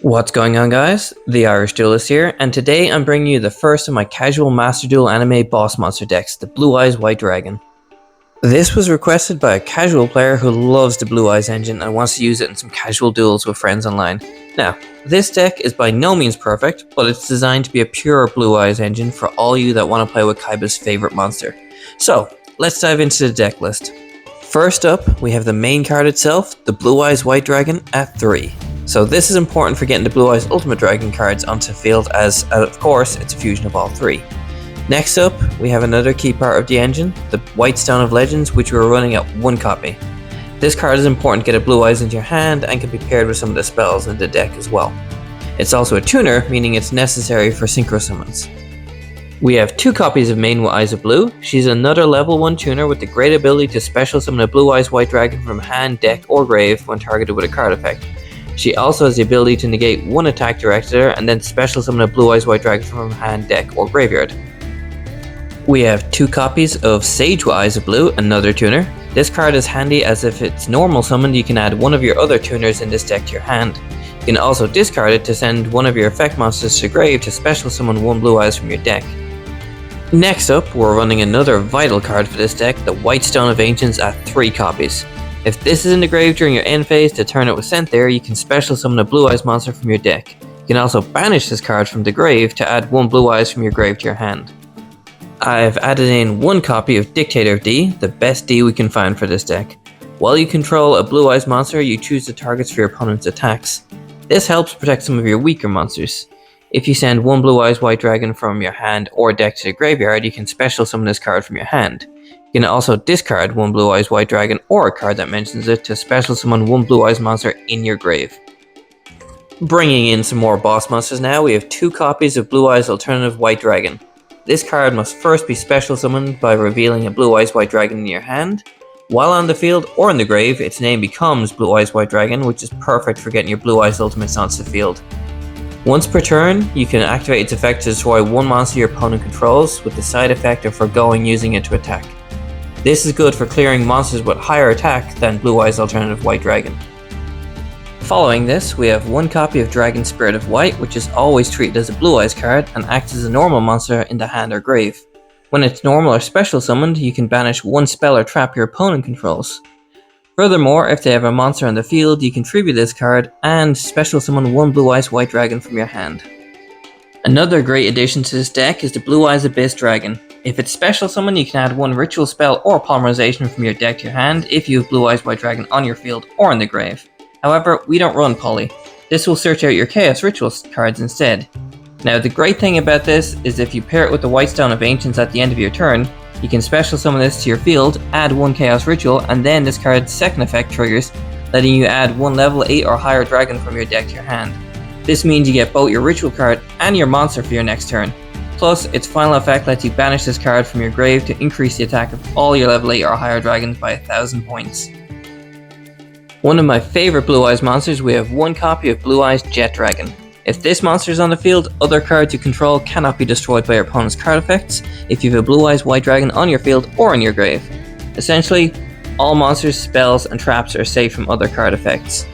What's going on, guys? The Irish Duelist here, and today I'm bringing you the first of my casual Master Duel anime boss monster decks, the Blue Eyes White Dragon. This was requested by a casual player who loves the Blue Eyes engine and wants to use it in some casual duels with friends online. Now, this deck is by no means perfect, but it's designed to be a pure Blue Eyes engine for all you that want to play with Kaiba's favorite monster. So, let's dive into the deck list. First up, we have the main card itself, the Blue Eyes White Dragon at 3. So this is important for getting the Blue Eyes Ultimate Dragon cards onto the field as, of course, it's a fusion of all three. Next up, we have another key part of the engine, the White Stone of Legends, which we are running at 1 copy. This card is important to get a Blue Eyes into your hand and can be paired with some of the spells in the deck as well. It's also a tuner, meaning it's necessary for synchro summons. We have 2 copies of Main with Eyes of Blue. She's another level 1 tuner with the great ability to special summon a Blue Eyes White Dragon from hand, deck, or grave when targeted with a card effect. She also has the ability to negate 1 attack directed at her and then special summon a Blue Eyes White Dragon from hand, deck, or graveyard. We have 2 copies of Sage with Eyes of Blue, another tuner. This card is handy as if it's normal summoned, you can add one of your other tuners in this deck to your hand. You can also discard it to send one of your effect monsters to grave to special summon 1 Blue Eyes from your deck. Next up, we're running another vital card for this deck, the White Stone of Ancients at 3 copies. If this is in the grave during your end phase to turn it was sent there, you can special summon a Blue Eyes monster from your deck. You can also banish this card from the grave to add 1 Blue Eyes from your grave to your hand. I've added in 1 copy of Dictator of D, the best D we can find for this deck. While you control a Blue Eyes monster, you choose the targets for your opponent's attacks. This helps protect some of your weaker monsters. If you send 1 Blue Eyes White Dragon from your hand or deck to the graveyard, you can special summon this card from your hand. You can also discard 1 Blue Eyes White Dragon or a card that mentions it to special summon 1 Blue Eyes monster in your grave. Bringing in some more boss monsters now, we have 2 copies of Blue Eyes Alternative White Dragon. This card must first be special summoned by revealing a Blue Eyes White Dragon in your hand. While on the field or in the grave, its name becomes Blue Eyes White Dragon, which is perfect for getting your Blue Eyes Ultimates onto the field. Once per turn, you can activate its effect to destroy 1 monster your opponent controls, with the side effect of foregoing using it to attack. This is good for clearing monsters with higher attack than Blue Eyes Alternative White Dragon. Following this, we have 1 copy of Dragon Spirit of White, which is always treated as a Blue Eyes card and acts as a normal monster in the hand or grave. When it's normal or special summoned, you can banish 1 spell or trap your opponent controls. Furthermore, if they have a monster on the field, you can tribute this card and special summon 1 Blue Eyes White Dragon from your hand. Another great addition to this deck is the Blue Eyes Abyss Dragon. If it's special summon, you can add 1 ritual spell or polymerization from your deck to your hand if you have Blue Eyes White Dragon on your field or in the grave. However, we don't run poly. This will search out your Chaos Ritual cards instead. Now, the great thing about this is if you pair it with the White Stone of Ancients at the end of your turn, you can special summon this to your field, add 1 Chaos Ritual, and then this card's second effect triggers, letting you add 1 level 8 or higher dragon from your deck to your hand. This means you get both your ritual card and your monster for your next turn. Plus, its final effect lets you banish this card from your grave to increase the attack of all your level 8 or higher dragons by 1000 points. One of my favorite Blue Eyes monsters, we have 1 copy of Blue Eyes Jet Dragon. If this monster is on the field, other cards you control cannot be destroyed by your opponent's card effects if you have a Blue Eyes White Dragon on your field or in your grave. Essentially, all monsters, spells, and traps are safe from other card effects.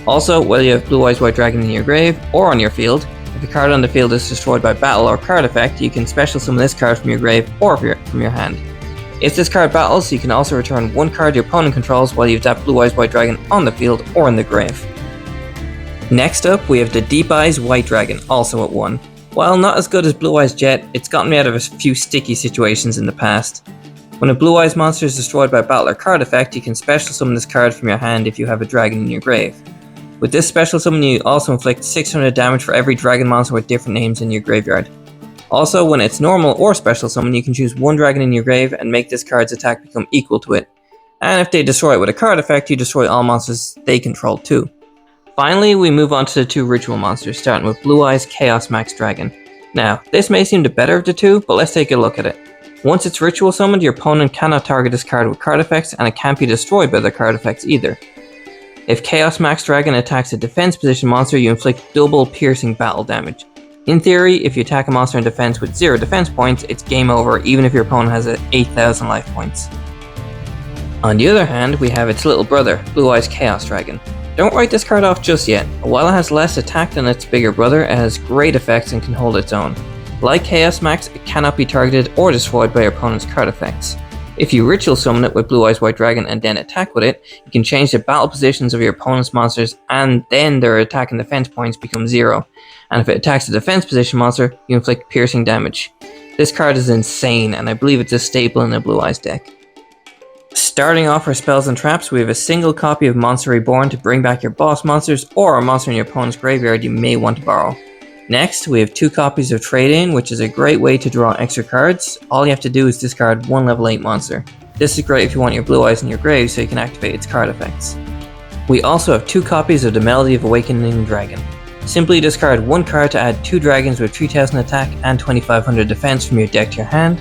Also, whether you have Blue Eyes White Dragon in your grave or on your field, if a card on the field is destroyed by battle or card effect, you can special summon this card from your grave or from your hand. If this card battles, you can also return 1 card your opponent controls while you have that Blue Eyes White Dragon on the field or in the grave. Next up, we have the Deep Eyes White Dragon, also at 1. While not as good as Blue Eyes Jet, it's gotten me out of a few sticky situations in the past. When a Blue Eyes monster is destroyed by battle or card effect, you can special summon this card from your hand if you have a dragon in your grave. With this special summon, you also inflict 600 damage for every dragon monster with different names in your graveyard. Also, when it's normal or special summon, you can choose 1 dragon in your grave and make this card's attack become equal to it. And if they destroy it with a card effect, you destroy all monsters they control too. Finally, we move on to the 2 ritual monsters, starting with Blue Eyes Chaos Max Dragon. Now, this may seem the better of the 2, but let's take a look at it. Once it's ritual summoned, your opponent cannot target this card with card effects, and it can't be destroyed by the card effects either. If Chaos Max Dragon attacks a defense position monster, you inflict double piercing battle damage. In theory, if you attack a monster in defense with 0 defense points, it's game over even if your opponent has 8,000 life points. On the other hand, we have its little brother, Blue Eyes Chaos Dragon. Don't write this card off just yet. While it has less attack than its bigger brother, it has great effects and can hold its own. Like Chaos Max, it cannot be targeted or destroyed by your opponent's card effects. If you ritual summon it with Blue Eyes White Dragon and then attack with it, you can change the battle positions of your opponent's monsters and then their attack and defense points become 0. And if it attacks a defense position monster, you inflict piercing damage. This card is insane and I believe it's a staple in the Blue Eyes deck. Starting off for spells and traps, we have a single copy of Monster Reborn to bring back your boss monsters or a monster in your opponent's graveyard you may want to borrow. Next, we have 2 copies of Trade-In, which is a great way to draw extra cards. All you have to do is discard one level 8 monster. This is great if you want your Blue Eyes in your grave so you can activate its card effects. We also have 2 copies of the Melody of Awakening Dragon. Simply discard 1 card to add 2 dragons with 3000 attack and 2500 defense from your deck to your hand.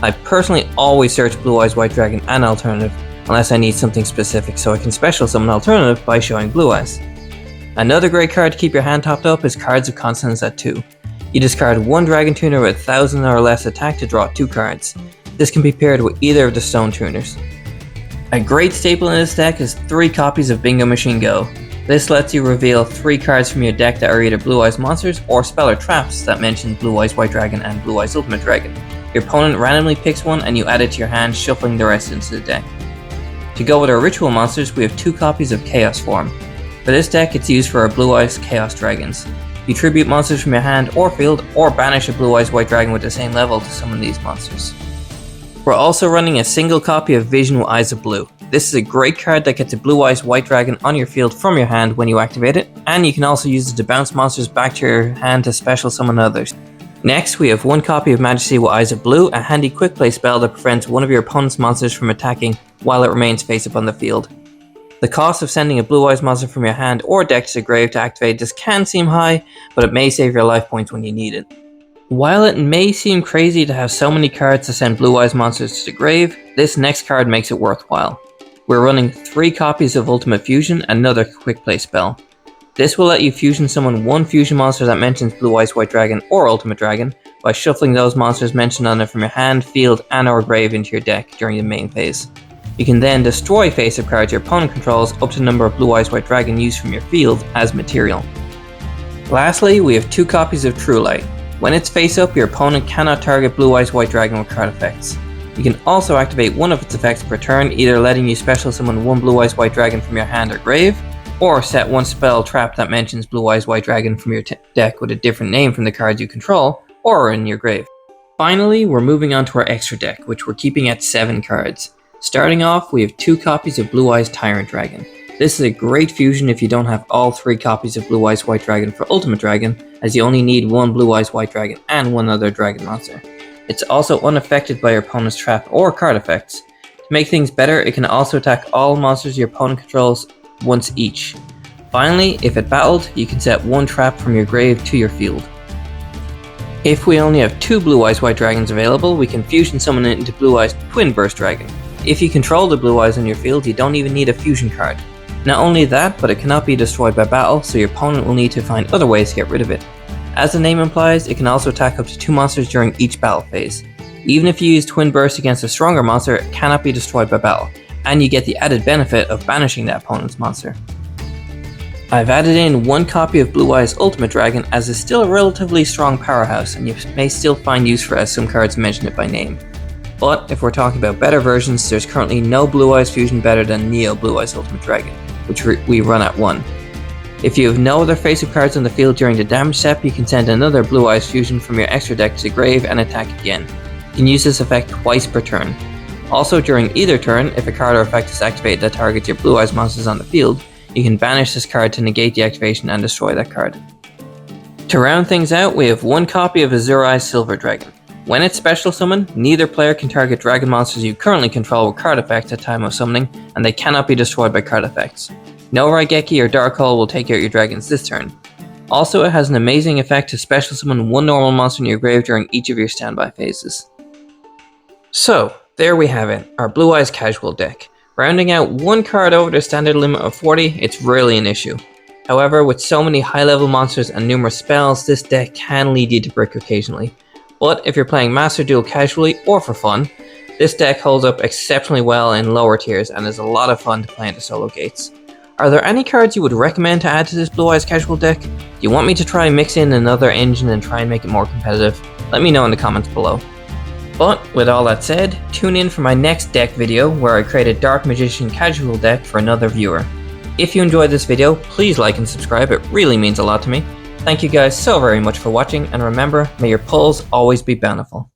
I personally always search Blue Eyes White Dragon and Alternative, unless I need something specific, so I can special summon Alternative by showing Blue Eyes. Another great card to keep your hand topped up is Cards of Consonance at 2. You discard 1 Dragon Tuner with 1000 or less attack to draw 2 cards. This can be paired with either of the Stone Tuners. A great staple in this deck is 3 copies of Bingo Machine Go. This lets you reveal 3 cards from your deck that are either Blue Eyes monsters or spell or traps that mention Blue Eyes White Dragon and Blue Eyes Ultimate Dragon. Your opponent randomly picks one and you add it to your hand, shuffling the rest into the deck. To go with our ritual monsters, we have 2 copies of Chaos Form. For this deck, it's used for our Blue Eyes Chaos Dragons. You tribute monsters from your hand or field, or banish a Blue Eyes White Dragon with the same level to summon these monsters. We're also running a single copy of Vision with Eyes of Blue. This is a great card that gets a Blue Eyes White Dragon on your field from your hand when you activate it, and you can also use it to bounce monsters back to your hand to special summon others. Next, we have 1 copy of Majesty with Eyes of Blue, a handy quick play spell that prevents one of your opponent's monsters from attacking while it remains face up on the field. The cost of sending a Blue Eyes monster from your hand or deck to the grave to activate this can seem high, but it may save your life points when you need it. While it may seem crazy to have so many cards to send Blue Eyes monsters to the grave, this next card makes it worthwhile. We're running 3 copies of Ultimate Fusion, another quick play spell. This will let you fusion summon 1 fusion monster that mentions Blue Eyes White Dragon or Ultimate Dragon by shuffling those monsters mentioned on it from your hand, field, and or grave into your deck during the main phase. You can then destroy face-up cards your opponent controls up to the number of Blue Eyes White Dragon used from your field as material. Lastly, we have 2 copies of True Light. When it's face-up, your opponent cannot target Blue Eyes White Dragon with card effects. You can also activate one of its effects per turn, either letting you special summon 1 Blue Eyes White Dragon from your hand or grave, or set 1 spell trap that mentions Blue Eyes White Dragon from your deck with a different name from the cards you control, or in your grave. Finally, we're moving on to our extra deck, which we're keeping at 7 cards. Starting off, we have 2 copies of Blue Eyes Tyrant Dragon. This is a great fusion if you don't have all 3 copies of Blue Eyes White Dragon for Ultimate Dragon, as you only need 1 Blue Eyes White Dragon and 1 other dragon monster. It's also unaffected by your opponent's trap or card effects. To make things better, it can also attack all monsters your opponent controls once each. Finally, if it battled, you can set 1 trap from your grave to your field. If we only have 2 Blue Eyes White Dragons available, we can fusion summon it into Blue Eyes Twin Burst Dragon. If you control the Blue Eyes on your field, you don't even need a fusion card. Not only that, but it cannot be destroyed by battle, so your opponent will need to find other ways to get rid of it. As the name implies, it can also attack up to 2 monsters during each battle phase. Even if you use Twin Burst against a stronger monster, it cannot be destroyed by battle, and you get the added benefit of banishing that opponent's monster. I've added in 1 copy of Blue Eyes Ultimate Dragon as it's still a relatively strong powerhouse, and you may still find use for it as some cards mention it by name. But if we're talking about better versions, there's currently no Blue Eyes fusion better than Neo Blue Eyes Ultimate Dragon, which we run at 1. If you have no other face-up cards on the field during the damage step, you can send another Blue Eyes fusion from your extra deck to the grave and attack again. You can use this effect twice per turn. Also, during either turn, if a card or effect is activated that targets your Blue Eyes monsters on the field, you can banish this card to negate the activation and destroy that card. To round things out, we have 1 copy of Azure Eyes Silver Dragon. When it's special summoned, neither player can target dragon monsters you currently control with card effects at time of summoning, and they cannot be destroyed by card effects. No Raigeki or Dark Hole will take out your dragons this turn. Also, it has an amazing effect to special summon 1 normal monster in your grave during each of your standby phases. So, there we have it, our Blue Eyes Casual deck. Rounding out 1 card over the standard limit of 40, it's rarely an issue. However, with so many high level monsters and numerous spells, this deck can lead you to brick occasionally. But if you're playing Master Duel casually or for fun, this deck holds up exceptionally well in lower tiers and is a lot of fun to play into solo gates. Are there any cards you would recommend to add to this Blue Eyes Casual deck? Do you want me to try mix in another engine and try and make it more competitive? Let me know in the comments below. But with all that said, tune in for my next deck video where I create a Dark Magician Casual deck for another viewer. If you enjoyed this video, please like and subscribe, it really means a lot to me. Thank you guys so very much for watching, and remember, may your pulls always be bountiful.